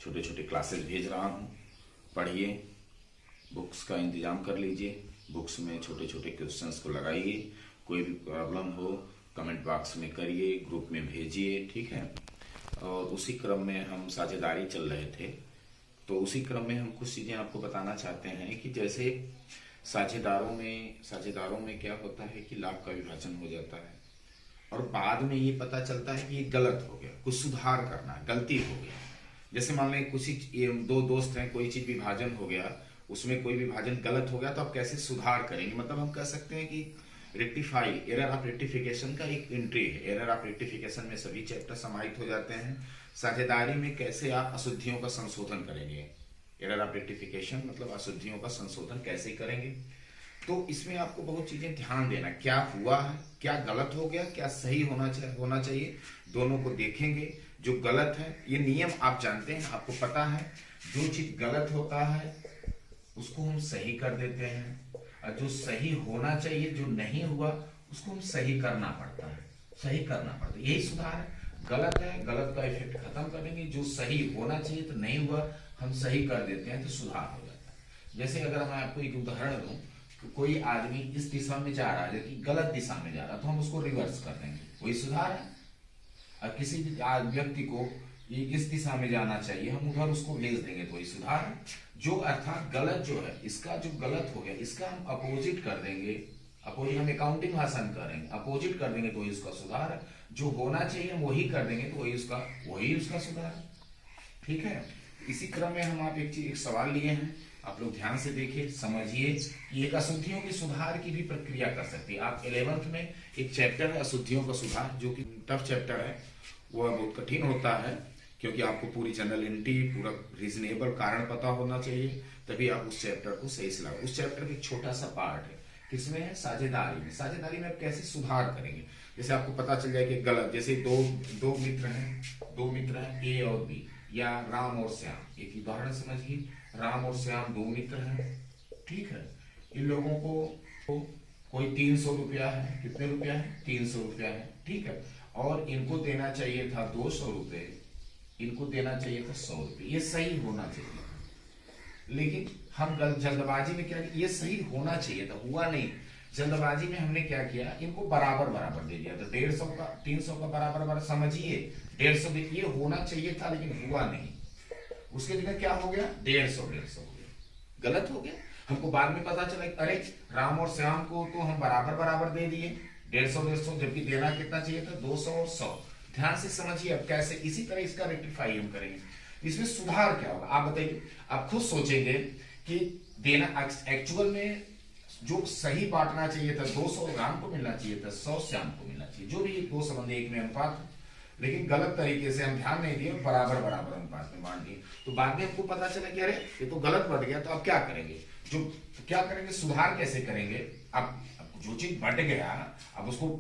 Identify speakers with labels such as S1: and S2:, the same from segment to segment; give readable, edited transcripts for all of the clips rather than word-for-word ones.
S1: छोटे छोटे क्लासेस भेज रहा हूँ, पढ़िए, बुक्स का इंतज़ाम कर लीजिए, बुक्स में छोटे छोटे क्वेश्चंस को लगाइए, कोई भी प्रॉब्लम हो कमेंट बॉक्स में करिए, ग्रुप में भेजिए, ठीक है। और उसी क्रम में हम साझेदारी चल रहे थे, तो उसी क्रम में हम कुछ चीज़ें आपको बताना चाहते हैं कि जैसे साझेदारों में क्या होता है कि लाभ का विभाजन हो जाता है और बाद में ये पता चलता है कि ये गलत हो गया, कुछ सुधार करना है, गलती हो गया। जैसे मान लें कुछ दो दोस्त हैं, कोई चीज विभाजन हो गया, उसमें कोई विभाजन गलत हो गया, तो आप कैसे सुधार करेंगे, मतलब हम कह सकते हैं कि रेक्टिफाई, एरर ऑफ रेक्टिफिकेशन का एक एंट्री है। एरर ऑफ रेक्टिफिकेशन में सभी चैप्टर समाहित हो जाते हैं। साझेदारी में कैसे आप अशुद्धियों का संशोधन करेंगे, एरर ऑफ रेक्टिफिकेशन मतलब अशुद्धियों का संशोधन कैसे करेंगे। तो इसमें आपको बहुत चीजें ध्यान देना, क्या हुआ है, क्या गलत हो गया, क्या सही होना चाहिए, दोनों को देखेंगे। जो गलत है, ये नियम आप जानते हैं, आपको पता है, जो चीज गलत होता है उसको हम सही कर देते हैं, और जो सही होना चाहिए, जो नहीं हुआ, उसको हम सही करना पड़ता है, यही सुधार है। गलत है, गलत का इफेक्ट खत्म करेंगे, जो सही होना चाहिए तो नहीं हुआ, हम सही कर देते हैं तो सुधार हो जाता है। जैसे अगर मैं आपको एक उदाहरण दूं, कोई आदमी इस दिशा में जा रहा है जबकि गलत दिशा में जा रहा है, तो हम उसको रिवर्स कर देंगे, वही सुधार है। और किसी व्यक्ति को ये इस दिशा में जाना चाहिए, हम उधर उसको भेज देंगे तो वही सुधार है। जो अर्थात गलत जो है, इसका जो गलत हो गया, इसका हम अपोजिट कर देंगे, अपोजिट हम अकाउंटिंग भाषा में करेंगे, अपोजिट कर देंगे तो वही उसका सुधार है। जो होना चाहिए हम वही कर देंगे तो वही उसका सुधार है, ठीक है। इसी क्रम में हम आप एक सवाल लिए हैं, आप लोग ध्यान से देखिए, समझिए कि एक अशुद्धियों के सुधार की भी प्रक्रिया कर सकती है। आप 11th में एक चैप्टर है अशुद्धियों का सुधार, जो कि टफ चैप्टर है, वह बहुत कठिन होता है, क्योंकि आपको पूरी जनरल एंट्री, पूरा रीजनेबल कारण पता होना चाहिए, तभी आप उस चैप्टर को सही से लागू। उस चैप्टर का एक छोटा सा पार्ट है, किसमें है, साझेदारी में। साझेदारी में आप कैसे सुधार करेंगे, जैसे आपको पता चल जाए कि गलत, जैसे दो मित्र हैं ए और बी, या राम और श्याम, एक उदाहरण समझिए, राम और श्याम दो मित्र हैं, ठीक है। इन लोगों को कोई 300 रुपया है, कितने रुपया है, 300 रुपया है, ठीक है। और इनको देना चाहिए था 200 रुपये, इनको देना चाहिए था 100 रुपये, ये सही होना चाहिए। लेकिन हम जल्दबाजी में क्या, ये सही होना चाहिए था, हुआ नहीं। जल्दबाजी में हमने क्या किया, इनको बराबर बराबर दे दिया, तो 150 का 300 का बराबर बराबर, समझिए 150 ये होना चाहिए था लेकिन हुआ नहीं, उसके जगह क्या हो गया, 150 हो गया, गलत हो गया। हमको बाद में पता चला, अरे राम और श्याम को तो हम बराबर बराबर दे दिए, 150, जबकि देना कितना चाहिए था, 200 और 100। ध्यान से समझिए अब कैसे, इसी तरह इसका रेक्टिफाई हम करेंगे। इसमें सुधार क्या होगा आप बताइए, आप खुद सोचेंगे कि देना एक्चुअल में जो सही बांटना चाहिए था, 200 राम को मिलना चाहिए था, 100 श्याम को मिलना चाहिए, जो भी दो संबंध एक में अनुपात, लेकिन गलत तरीके से हम ध्यान नहीं दिए, बराबर बराबर अनुपात में बांट दिए। तो बाद में हमको पता चला कि अरे ये तो गलत बढ़ गया, तो अब क्या करेंगे, क्या करेंगे, सुधार कैसे करेंगे। अब जो चीज बढ़ गया, अब उसको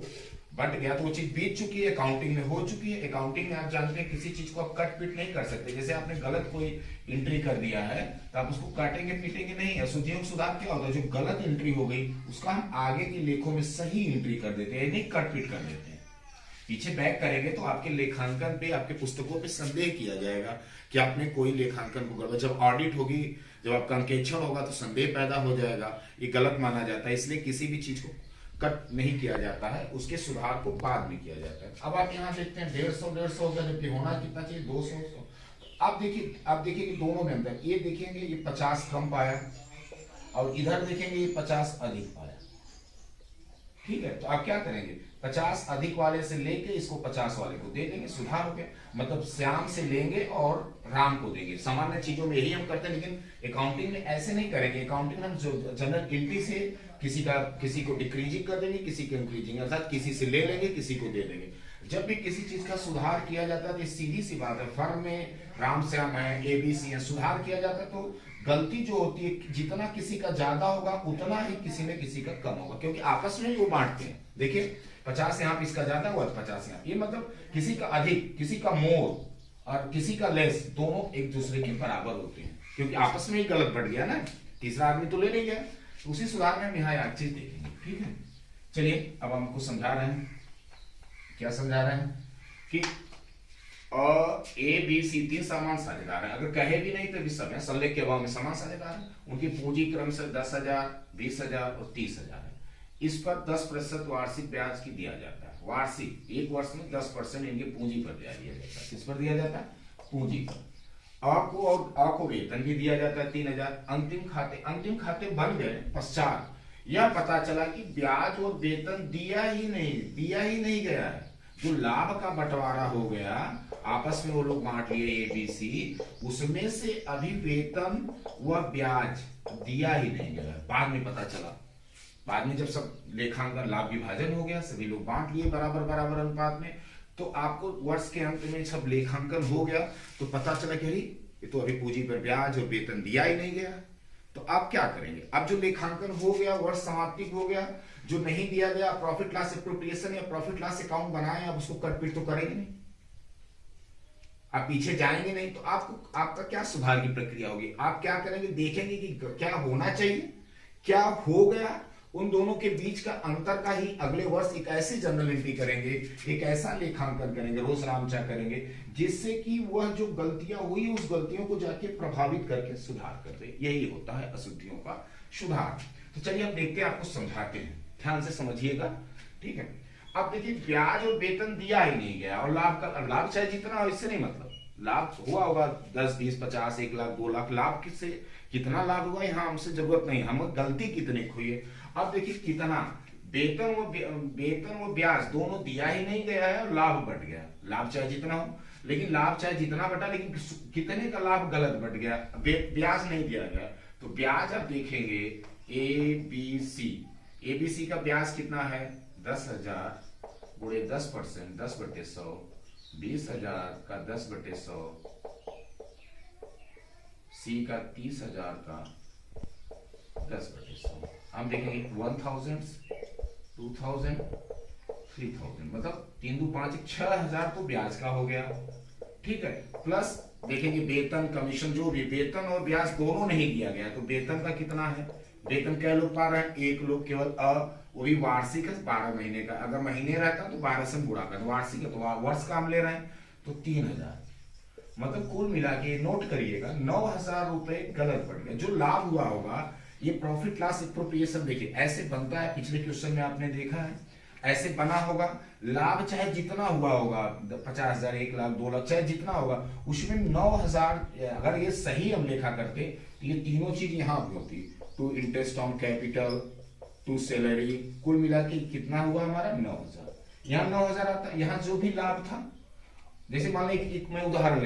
S1: बढ़ गया तो वो चीज बीत चुकी है, अकाउंटिंग में हो चुकी है। अकाउंटिंग में आप जानते हैं किसी चीज को आप कट पीट नहीं कर सकते। जैसे आपने गलत कोई एंट्री कर दिया है तो आप उसको काटेंगे पीटेंगे नहीं। अशुद्धियों का सुधार क्या होता है, जो गलत एंट्री हो गई उसका हम आगे के लेखों में सही एंट्री कर देते हैं, नहीं कट पीट कर देते हैं। पीछे बैक करेंगे तो आपके लेखांकन पे, आपके पुस्तकों पे संदेह किया जाएगा कि आपने कोई लेखांकन को गड़बड़। जब ऑडिट होगी, जब आपका अंकेक्षण होगा तो संदेह पैदा हो जाएगा, ये गलत माना जाता है। इसलिए किसी भी चीज को कट नहीं किया जाता है, उसके सुधार को बाद में किया जाता है। अब आप यहाँ देखते हैं 150 हो गया, जबकि होना कितना चाहिए, 200। आप देखिए कि दोनों में अंदर, ये देखेंगे ये 50 कम पाया और इधर देखेंगे ये 50 अधिक पाया, ठीक है। तो आप क्या करेंगे, 50 अधिक वाले से लेके इसको 50 वाले को दे देंगे, सुधार हो गया। मतलब श्याम से लेंगे और राम को देंगे। सामान्य चीजों में यही हम करते हैं, लेकिन अकाउंटिंग में ऐसे नहीं करेंगे। अकाउंटिंग में हम जनरल एंट्री से किसी को डिक्रीजिंग कर देंगे, किसी को इंक्रीजिंग, अर्थात किसी से ले लेंगे, किसी को दे देंगे। जब भी किसी चीज का सुधार किया जाता है तो सीधी सी बात है, फर्म में राम श्याम है, एबीसी है, सुधार किया जाता है तो गलती जो होती है, जितना किसी का ज्यादा होगा उतना ही किसी में किसी का कम होगा, क्योंकि आपस में ही वो बांटते हैं। देखिए 50 यहाँ इसका ज्यादा हुआ, 50 यहाँ, ये मतलब किसी का अधिक, किसी का मोर और किसी का लेस, दोनों एक दूसरे के बराबर होते हैं, क्योंकि आपस में ही गलत बढ़ गया ना, तीसरा आदमी तो ले नहीं गया। तो उसी सुधार में हम यहाँ एक चीज देखेंगे, ठीक है। चलिए अब हमको समझा रहे हैं, क्या समझा रहे हैं कि और ए बी सी तीन समान साझेदार हैं, अगर कहे भी नहीं तो भी सब है, संलेख के अभाव में समान साझेदार हैं। उनकी पूंजी क्रम से 10,000, 20,000 और 30,000 है। इस पर 10% वार्षिक ब्याज की दिया जाता है। वार्षिक, एक वर्ष में 10% इनकी पूंजी पर ब्याज दिया जाता है। किस पर दिया जाता है? पूंजी पर। और को वेतन भी दिया जाता है 3,000। अंतिम खाते बन गए पश्चात यह पता चला कि ब्याज और वेतन दिया ही नहीं गया है। जो लाभ का बंटवारा हो गया, आपस में वो लोग बांट लिए ए बी सी, उसमें से अभी वेतन व ब्याज दिया ही नहीं गया। बाद में पता चला, बाद में जब सब लेखांकन लाभ विभाजन हो गया, सभी लोग बांट लिए बराबर अनुपात में, तो आपको वर्ष के अंत में जब लेखांकन हो गया तो पता चला कि ये तो अभी पूंजी पर ब्याज और वेतन दिया ही नहीं गया। तो आप क्या करेंगे? अब जो लेखांकन हो गया, वर्ष समाप्ति हो गया, जो नहीं दिया गया प्रॉफिट लॉस एप्रोप्रिएशन या प्रॉफिट लॉस अकाउंट बनाए, आप उसको कटपीट तो करेंगे नहीं, आप पीछे जाएंगे नहीं। तो आपका क्या सुधार की प्रक्रिया होगी? आप क्या करेंगे? देखेंगे कि क्या होना चाहिए, क्या हो गया, उन दोनों के बीच का अंतर का ही अगले वर्ष एक ऐसी जर्नल एंट्री करेंगे, एक ऐसा लेखांकन करेंगे, रोज रामचा करेंगे, जिससे कि वह जो गलतियां हुई उस गलतियों को जाके प्रभावित करके सुधार कर दे। यही होता है अशुद्धियों का सुधार। तो चलिए हम देखते हैं, आपको समझाते हैं, ध्यान से समझिएगा, ठीक है। अब देखिए, ब्याज और वेतन दिया ही नहीं गया और लाभ चाहे जितना हो, इससे नहीं मतलब, लाभ हुआ होगा 10, 20, 50, 1 लाख, 2 लाख, लाभ किससे कितना लाभ हुआ यहाँ हमसे जरूरत नहीं, हम गलती कितनी हुई है। अब देखिए कितना वेतन व ब्याज दोनों दिया ही नहीं गया है और लाभ बढ़ गया। लाभ चाहे जितना हो, लेकिन लाभ चाहे जितना बटा, लेकिन कितने का लाभ गलत बढ़ गया, ब्याज नहीं दिया गया। तो ब्याज आप देखेंगे ए बी सी का ब्याज कितना है? 10,000 गुणे 10%, 10/100, 20,000 का 10/100, सी का 30,000 का 10/100। हम देखेंगे 1,000, 2,000, 3,000, मतलब 3 2 5 6,000 तो ब्याज का हो गया, ठीक है। प्लस देखेंगे वेतन, कमीशन, जो भी वेतन और ब्याज दोनों नहीं दिया गया, तो वेतन का कितना है? वेतन क्या लोग पा रहे हैं? एक लोग केवल, वो भी वार्षिक है 12 महीने का, अगर महीने रहता तो 12 से गुणा कर, वार्षिक है तो वर्ष का हम ले रहे हैं, तो 3,000, मतलब कुल मिला के नोट करिएगा 9,000 रुपए गलत पड़ गया। जो लाभ हुआ होगा, ये प्रॉफिट लॉस एप्रोप्रिएशन देखिए ऐसे बनता है, पिछले क्वेश्चन में आपने देखा है ऐसे बना होगा। लाभ चाहे जितना हुआ होगा, 50,000, 1 लाख, 2 लाख, चाहे जितना होगा, उसमें 9,000 अगर ये सही हम लेखा करते तो ये तीनों चीज यहाँ भी होती, to interest on capital, to salary, कुल मिला के कितना हुआ हमारा? 9,000। यहाँ 9,000 आता, यहाँ जो भी लाभ था, जैसे मान लें एक मैं उदाहरण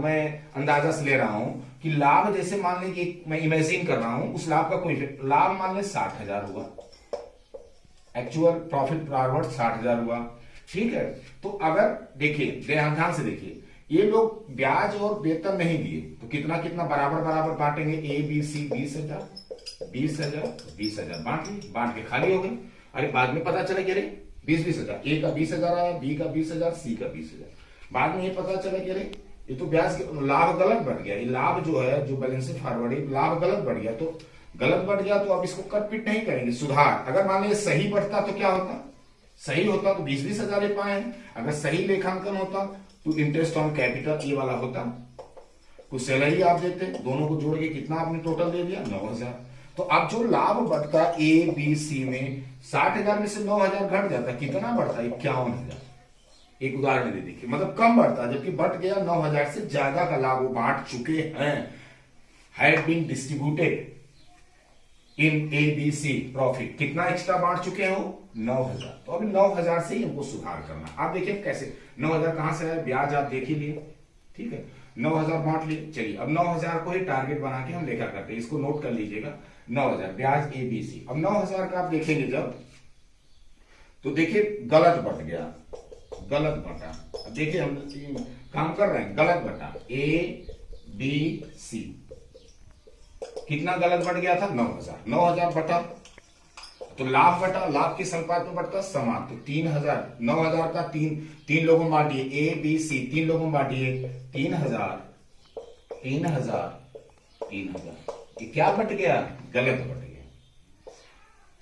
S1: मैं अंदाजा से ले रहा हूं कि लाभ, जैसे मान लें कि मैं इमेजिन कर रहा हूं, उस लाभ का कोई लाभ मान लें 60,000 हुआ, एक्चुअल प्रॉफिट फॉरवर्ड 60,000 हुआ, ठीक है। तो अगर देखिए ध्यान से देखिए, ये लोग ब्याज और वेतन नहीं दिए तो कितना कितना बराबर बांटेंगे, ए बी सी 20,000, 20,000, 20,000 बांट के खाली हो गए। अरे बाद में पता चला कि अरे 20,000, ए का 20,000 आया, बी का 20,000, सी का 20,000, बाद में ये पता चला कि अरे ये तो ब्याज लाभ गलत बढ़ गया, ये लाभ जो है जो बैलेंस फॉरवर्ड लाभ गलत बढ़ गया, तो गलत बढ़ गया तो अब इसको कटपीट नहीं करेंगे, सुधार। अगर मान लीजिए सही बढ़ता तो क्या होता? सही होता तो 20,000 पाए हैं, अगर सही लेखांकन होता तो इंटरेस्ट ऑन कैपिटल ये वाला होता, तो सैलरी आप देते, दोनों को जोड़ के कितना आपने टोटल दे दिया? 9,000। तो अब जो लाभ बढ़ता ए बी सी में 60,000 में से 9,000 घट जाता, कितना बढ़ता? 51,000। एक उदाहरण दे देखिए, मतलब कम बढ़ता, जबकि बढ़ गया 9,000 से ज्यादा का लाभ वो बांट चुके हैं, had been distributed in A B C profit. कितना एक्स्ट्रा बांट चुके हो? 9,000। तो अभी 9,000 से ही हमको सुधार करना। आप देखिए कैसे 9,000 कहां से है? ब्याज आप देख ही लिए, ठीक है, 9,000 बांट लिए। चलिए अब 9,000 को ही टारगेट बना के हम लेखा करते हैं, इसको नोट कर लीजिएगा, 9,000 ब्याज ए बी सी। अब 9,000 का आप देखेंगे जब, तो देखिए गलत बढ़ गया, गलत बटा। अब देखिए हम काम कर रहे हैं, गलत बटा ए बी सी, कितना गलत बढ़ गया था? 9,000। 9,000 बटा तो लाभ बटा, लाभ किस अनुपात में बढ़ता? समान। तो 3,000, 9,000 का तीन लोगों में बांटिए, ए बी सी 3 लोगों में बांटिए, 3,000, 3,000, 3,000। ये क्या बट गया? गलत बट गया।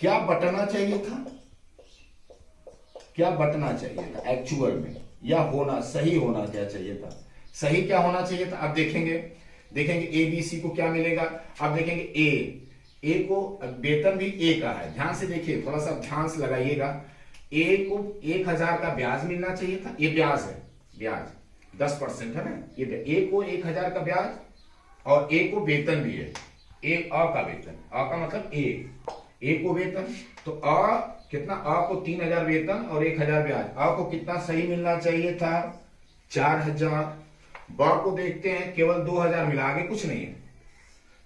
S1: क्या बटना चाहिए था? क्या बटना चाहिए था एक्चुअल में? या होना सही होना क्या चाहिए था, सही क्या होना चाहिए था। अब देखेंगे ए बी सी को क्या मिलेगा। अब देखेंगे ए को वेतन भी ए का है, ध्यान से देखिए, थोड़ा सा ध्यान से लगाइएगा। ए को 1000 का ब्याज मिलना चाहिए था, ये ब्याज है, ब्याज 10% है ना, ये ए को 1000 का ब्याज और ए को वेतन भी है, ए अ का वेतन, अ का मतलब ए को वेतन, तो अ कितना, अ को 3000 वेतन और 1000 ब्याज, अ को कितना सही मिलना चाहिए था 4000। ब को देखते हैं, केवल 2000 मिला, आगे कुछ नहीं है।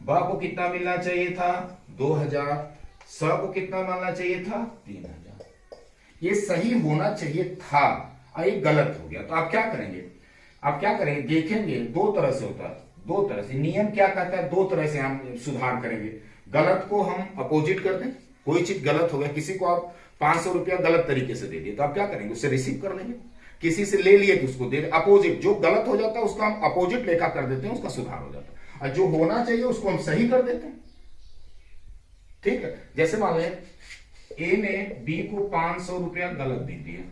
S1: ब को कितना मिलना चाहिए था 2000, स को कितना मिलना चाहिए था 3000। ये सही होना चाहिए था और ये गलत हो गया, तो आप क्या करेंगे, देखेंगे दो तरह से होता है, दो तरह से नियम क्या कहता है, दो तरह से हम सुधार करेंगे। गलत को हम अपोजिट कर दें, कोई चीज गलत हो गया, किसी को आप 500 रुपया गलत तरीके से दे दिए, तो आप क्या करेंगे, उससे रिसीव कर लेंगे। किसी से ले लिए तो उसको दे, अपोजिट, जो गलत हो जाता है उसका हम अपोजिट लेखा कर देते हैं, उसका सुधार हो जाता है, और जो होना चाहिए उसको हम सही कर देते हैं। ठीक है, जैसे मान लें ए ने बी को 500 रुपया गलत दे दिया,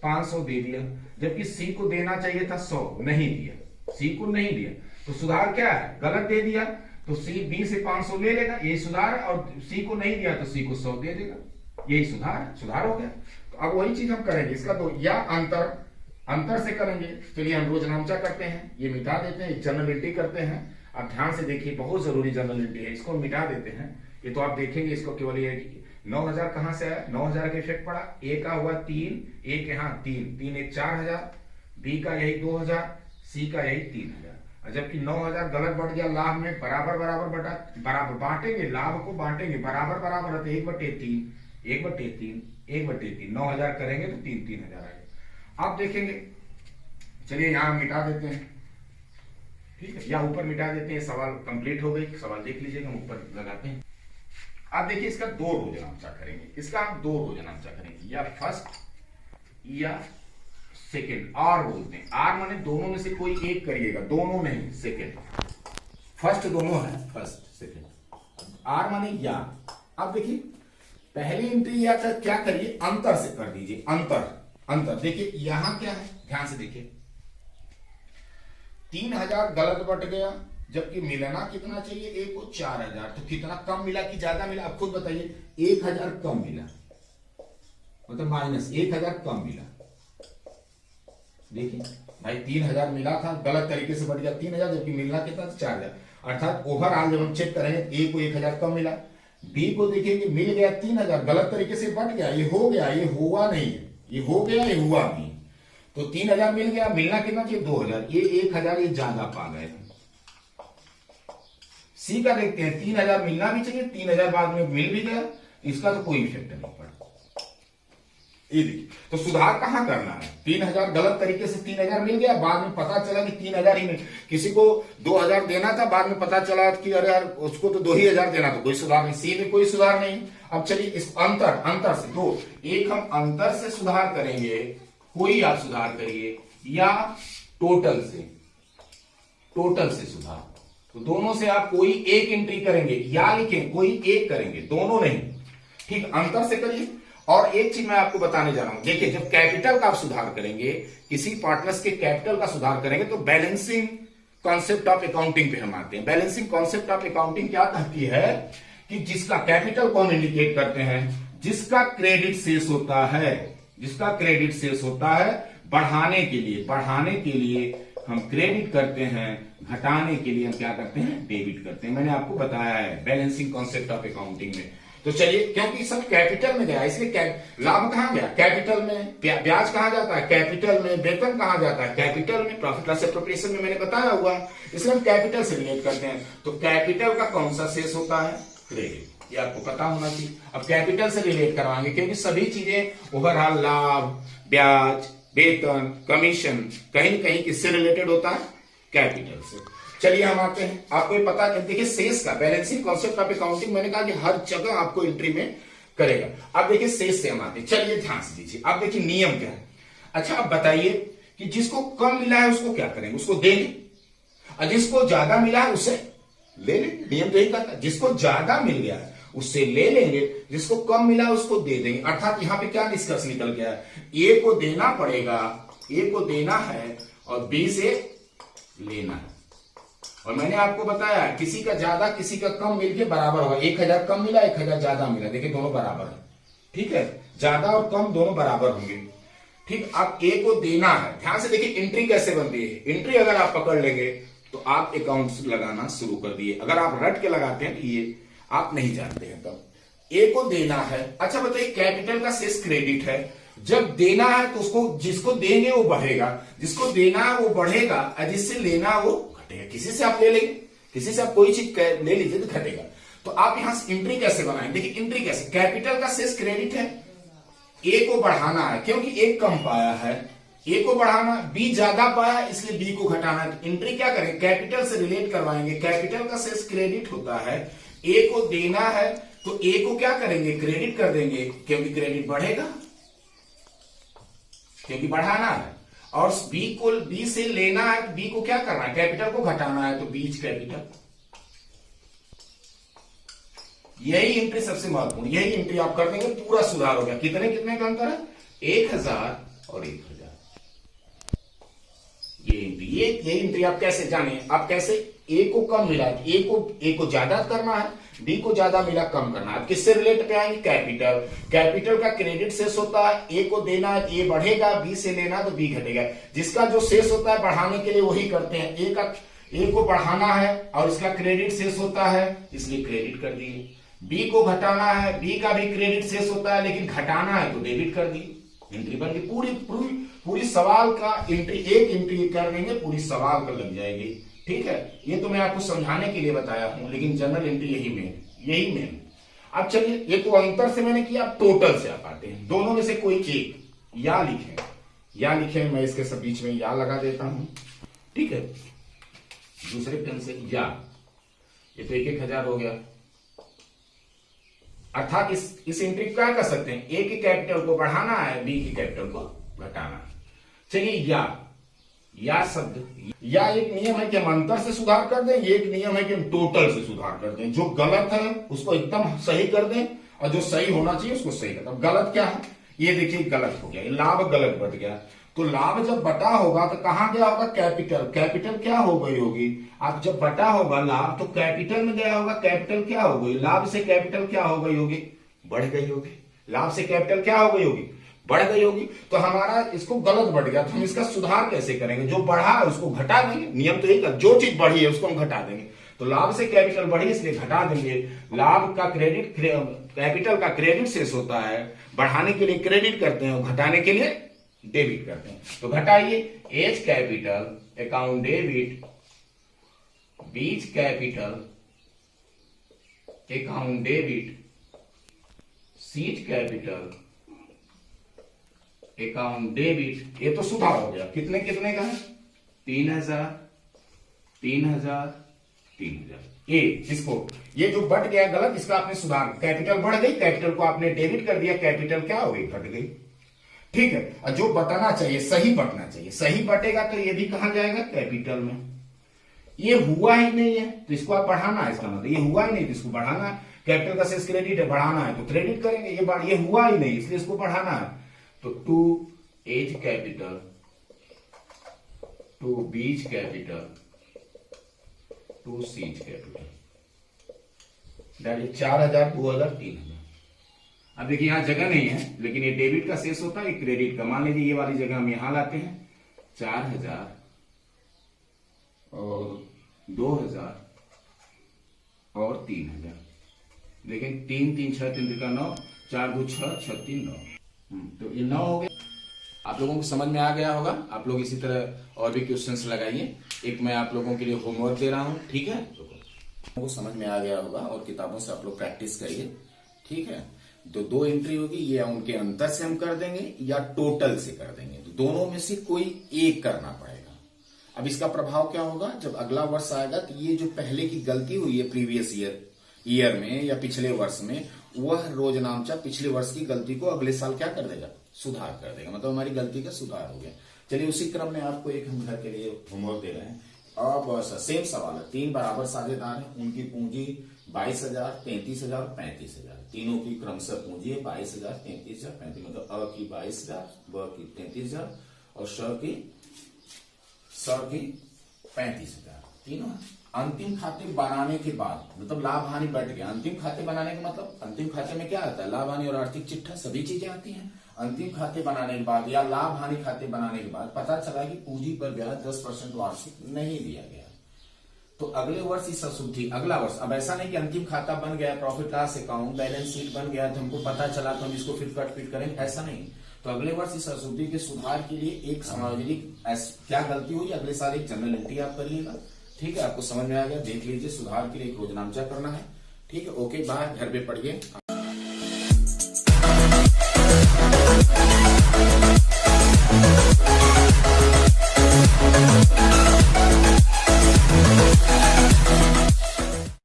S1: 500 दे दिया, जबकि सी को देना चाहिए था 100, नहीं दिया, सी को नहीं दिया, तो सुधार क्या है, गलत दे दिया, तो सी बी से 500 ले लेगा, यही सुधार, और सी को नहीं दिया तो सी को 100 दे देगा, यही सुधार हो गया। तो अब वही चीज हम करेंगे, इसका तो या अंतर से करेंगे। चलिए हम रोज नामचा करते हैं, ये मिटा देते हैं, जनरलिटी करते हैं। आप ध्यान से देखिए, बहुत जरूरी जनरलिटी है, इसको मिटा देते हैं। ये तो आप देखेंगे, इसको केवल ये 9000 कहां से आया, 9000 का इफेक्ट पड़ा, ए का हुआ 3, ए के यहाँ 3 1 4000, बी का यही 2000, सी का यही 3000, जबकि 9000 गलत बढ़ गया, लाभ में बराबर बांटेंगे, लाभ को बांटेंगे बराबर, 1/3 9000 करेंगे तो 3000 आएगा। आप देखेंगे, चलिए यहां मिटा देते हैं, ठीक है, या ऊपर मिटा देते हैं, सवाल कंप्लीट हो गई, सवाल देख लीजिएगा, हम ऊपर लगाते हैं। आप देखिए, इसका 2 रोजनामचा करेंगे, इसका हम 2 रोजनामचा करेंगे, या फर्स्ट या सेकेंड, आर बोलते हैं, आर माने दोनों में से कोई एक करिएगा, दोनों नहीं, सेकेंड, फर्स्ट दोनों है, फर्स्ट सेकेंड, आर माने या। अब देखिए पहली एंट्री या क्या करिए, अंतर से कर दीजिए, अंतर देखिए यहां क्या है, ध्यान से देखिए, 3000 गलत बट गया, जबकि मिलना कितना चाहिए, ए को 4000, तो कितना कम मिला कि ज्यादा मिला, आप खुद बताइए। 1000 कम मिला, मतलब -1000 कम मिला। देखिए भाई 3000 मिला था, गलत तरीके से बढ़ गया 3000, जबकि मिलना कितना था 4000, अर्थात ओवरऑल जब हम चेक करेंगे, ए को 1000 कम मिला, बी को देखेंगे मिल गया 3000, गलत तरीके से बढ़ गया, ये हो गया, ये हुआ नहीं है, ये हो गया, ये हुआ नहीं, तो 3000 मिल गया, मिलना कितना चाहिए 2000, ये 1000 ये ज्यादा पा गए। सी का देखते हैं, 3000 मिलना भी चाहिए, 3000 बाद में मिल भी गया, इसका तो कोई इफेक्ट नहीं पड़ा। ये देखिए, तो सुधार कहां करना है, 3000 गलत तरीके से 3000 मिल गया, बाद में पता चला कि 3000 ही मिल, किसी को 2000 देना था, बाद में पता चला कि अरे यार उसको तो 2000 देना था, कोई सुधार नहीं, सी में कोई सुधार नहीं। अब चलिए इस अंतर से, तो एक हम अंतर से सुधार करेंगे, कोई आप सुधार करिए, या टोटल से सुधार, तो दोनों से आप कोई एक एंट्री करेंगे, या लिखें कोई एक करेंगे, दोनों नहीं, ठीक, अंतर से करिए। और एक चीज मैं आपको बताने जा रहा हूं, देखिए जब कैपिटल का आप सुधार करेंगे, किसी पार्टनर्स के कैपिटल का सुधार करेंगे, तो बैलेंसिंग कॉन्सेप्ट ऑफ अकाउंटिंग पे हम आते हैं। बैलेंसिंग कॉन्सेप्ट ऑफ अकाउंटिंग क्या कहती है कि जिसका कैपिटल कौन इंडिकेट करते हैं, जिसका क्रेडिट शेष होता है, बढ़ाने के लिए हम क्रेडिट करते हैं, घटाने के लिए हम क्या करते हैं, डेबिट करते हैं। मैंने आपको बताया है बैलेंसिंग कॉन्सेप्ट ऑफ अकाउंटिंग में। तो चलिए, क्योंकि सब कैपिटल में गया, इसलिए लाभ कहां गया, कैपिटल में, ब्याज कहां जाता है, कैपिटल में, वेतन कहां जाता है, कैपिटल में, प्रॉफिट लॉस एप्रोप्रिएशन में मैंने बताया हुआ, इसलिए हम कैपिटल से रिलेट करते हैं। तो कैपिटल का कौन सा शेष होता है, क्रेडिट, ये आपको पता होना चाहिए। अब कैपिटल से रिलेट करवाएंगे, क्योंकि सभी चीजें ओवरऑल, लाभ, ब्याज, वेतन, कमीशन, कहीं न कहीं किससे रिलेटेड होता है, कैपिटल से। चलिए हम आते हैं, आपको ये पता है, देखिए शेष का, बैलेंसिंग कॉन्सेप्ट ऑफ अकाउंटिंग मैंने कहा कि हर जगह आपको एंट्री में करेगा। अब देखिए शेष से हम आते हैं, चलिए ध्यान से दीजिए। अब देखिए नियम क्या है, अच्छा आप बताइए कि जिसको कम मिला है उसको क्या करेंगे, उसको देंगे, और जिसको ज्यादा मिला है उसे ले लेंगे। नियम तो यही कहता है, जिसको ज्यादा मिल गया है उससे ले लेंगे, जिसको कम मिला उसको दे देंगे। अर्थात यहां पे क्या निष्कर्ष निकल गया है, ए को देना पड़ेगा
S2: ए को देना है और बी से लेना है। और मैंने आपको बताया किसी का ज्यादा किसी का कम मिलके बराबर होगा। 1000 कम मिला, 1000 ज्यादा मिला, देखिए दोनों बराबर है। ठीक है, ज्यादा और कम दोनों बराबर होंगे। ठीक, अब ए को देना है। ध्यान से देखिए एंट्री कैसे बनती है। एंट्री अगर आप पकड़ लेंगे तो आप अकाउंट लगाना शुरू कर दिए। अगर आप रट के लगाते हैं तो ये आप नहीं जानते हैं। तब ए को देना है। अच्छा बताइए, कैपिटल का शेष क्रेडिट है। जब देना है तो उसको जिसको देंगे वो बढ़ेगा, जिसको देना है वो बढ़ेगा, और जिससे लेना है वो घटेगा। किसी से आप ले लेंगे, किसी से आप कोई चीज ले लीजिए तो घटेगा। तो आप यहां से एंट्री कैसे बनाएंगे? देखिए एंट्री कैसे, कैपिटल का शेष क्रेडिट है, ए को बढ़ाना है क्योंकि ए कम पाया है, ए को बढ़ाना, बी ज्यादा पाया इसलिए बी को घटाना है। तो एंट्री क्या करेंगे? कैपिटल से रिलेट करवाएंगे। कैपिटल का शेष क्रेडिट होता है, ए को देना है तो ए को क्या करेंगे? क्रेडिट कर देंगे क्योंकि क्रेडिट बढ़ेगा, क्योंकि बढ़ाना है। और बी से लेना है, बी को क्या करना है? कैपिटल को घटाना है, तो बीच कैपिटल। यही एंट्री सबसे महत्वपूर्ण, यही एंट्री आप कर देंगे पूरा सुधार हो गया। कितने कितने का अंतर है? 1000 और 1000। ये एंट्री आप कैसे जाने? आप कैसे, ए को कम मिला, ए को ज्यादा करना है, बी को ज्यादा मिला कम करना है। आप किससे रिलेट पे आएंगे? कैपिटल। कैपिटल का क्रेडिट शेष होता है, ए को देना है, ए बढ़ेगा, बी से लेना तो बी घटेगा। जिसका जो शेष होता है बढ़ाने के लिए वही करते हैं। ए को बढ़ाना है और इसका क्रेडिट शेष होता है इसलिए क्रेडिट कर दिए। बी को घटाना है, बी का भी क्रेडिट शेष होता है लेकिन घटाना है तो डेबिट कर दिए। एंट्री बन गई। पूरी सवाल का एंट्री, एक एंट्री कर देंगे पूरी सवाल का लग जाएगी। ठीक है, ये तो मैं आपको समझाने के लिए बताया हूं, लेकिन जनरल एंट्री यही मेन। अब चलिए, ये तो अंतर से मैंने किया, अब टोटल से आप आते हैं। दोनों में से कोई एक या लिखे, मैं इसके सब बीच में या लगा देता हूं। ठीक है, दूसरे पेन से या, ये तो 1000 हो गया। अर्थात इस एंट्री क्या कर सकते हैं? ए की कैपिटल को बढ़ाना है, बी की कैपिटल को घटाना है। चलिए, या शब्द, या एक नियम है कि हम अंतर से सुधार कर दें, एक नियम है कि हम टोटल से सुधार कर दें। जो गलत है उसको एकदम सही कर दें और जो सही होना चाहिए उसको सही कर दें। अब गलत क्या है? ये देखिए गलत हो गया, लाभ गलत बढ़ गया। तो लाभ जब बटा होगा तो कहां गया होगा? कैपिटल। कैपिटल क्या हो गई होगी? आप जब बटा होगा लाभ तो कैपिटल में गया होगा। कैपिटल क्या हो गई? लाभ से कैपिटल क्या हो गई होगी? बढ़ गई होगी। लाभ से कैपिटल क्या हो गई होगी? बढ़ गई होगी। तो हमारा इसको गलत बढ़ गया, तो हम इसका सुधार कैसे करेंगे? जो बढ़ा है उसको घटा देंगे। नियम तो यही, जो चीज बढ़ी है उसको हम घटा देंगे। तो लाभ से कैपिटल बढ़ी इसलिए घटा देंगे। लाभ का क्रेडिट, कैपिटल का क्रेडिट शेष होता है, बढ़ाने के लिए क्रेडिट करते हैं और घटाने के लिए डेबिट करते हैं। तो घटाइए, H capital account debit, B's capital account debit, सीट कैपिटल अकाउंट डेबिट। ये तो सुधार हो गया। कितने कितने का है? 3000, 3000, 3000। इसको, ये जो बढ़ गया गलत, इसका आपने सुधार, कैपिटल बढ़ गई, कैपिटल को आपने डेबिट कर दिया, कैपिटल क्या हो गई? घट गई। ठीक है, और जो बटना चाहिए सही बटना चाहिए, सही बटेगा तो ये भी कहां जाएगा? कैपिटल में। ये हुआ ही नहीं है तो इसको आप बढ़ाना है, इसका मतलब ये हुआ ही नहीं तो इसको बढ़ाना है। कैपिटल का शेष क्रेडिट है, बढ़ाना है तो क्रेडिट करेंगे। ये हुआ ही नहीं इसलिए इसको बढ़ाना है। तो to H capital, to B's capital, to C's capital, that is 4000, 2000, 3000। अब देखिए यहां जगह नहीं है लेकिन ये डेबिट का शेष होता है, क्रेडिट का। मान लीजिए ये वाली जगह हम यहां लाते हैं, 4000 और 2000 और 3000। लेकिन 3 3 6 3 का 9, 4 2 6 6 3 9। तो ये 9 हो गया। आप लोगों को समझ में आ गया होगा। आप लोग इसी तरह और भी क्वेश्चंस लगाइए। एक मैं आप लोगों के लिए होमवर्क दे रहा हूं, ठीक है? तो समझ में आ गया होगा और किताबों से आप लोग प्रैक्टिस करिए, ठीक है? तो 2 एंट्री होगी, ये उनके अंतर से हम कर देंगे या टोटल से कर देंगे। तो दोनों में से कोई एक करना पड़ेगा। अब इसका प्रभाव क्या होगा? जब अगला वर्ष आएगा तो ये जो पहले की गलती हुई है प्रीवियस ईयर में या पिछले वर्ष में, वह रोज नामचा पिछले वर्ष की गलती को अगले साल क्या कर देगा? सुधार कर देगा। मतलब हमारी गलती का सुधार हो गया। चलिए उसी क्रम में आपको एक हम घर के लिए होमवर्क दे रहे हैं। अब सेम सवाल है, 3 बराबर साझेदार हैं, उनकी पूंजी 22,000, 33,000 और 35,000। तीनों की क्रमशः पूंजी है 22,000, 33,000, 35,000। मतलब अ की 22,000, ब की 33,000 और सौ की 35,000 तीनों है। अंतिम खाते बनाने के बाद मतलब लाभ हानि बढ़ गया। अंतिम खाते बनाने का मतलब अंतिम खाते में क्या आता है, लाभ हानि और आर्थिक चिट्ठा सभी चीजें आती हैं। अंतिम खाते बनाने के बाद या लाभ हानि खाते बनाने के बाद पता चला कि पूंजी पर ब्याज 10% वार्षिक नहीं दिया गया, तो अगले वर्ष इस अशुद्धि, अगला वर्ष, अब ऐसा नहीं कि अंतिम खाता बन गया, profit loss account, balance sheet बन गया तो हमको पता चला तो हम इसको फिर कट पीट करेंगे, ऐसा नहीं। तो अगले वर्ष इस अशुद्धि के सुधार के लिए एक सार्वजनिक क्या गलती हुई अगले साल एक जर्नल एंट्री आप करिएगा। ठीक है, आपको समझ में आ गया, देख लीजिए। सुधार के लिए एक रोजनामचा करना है। ठीक है, ओके, बाय, घर पे पढ़िए।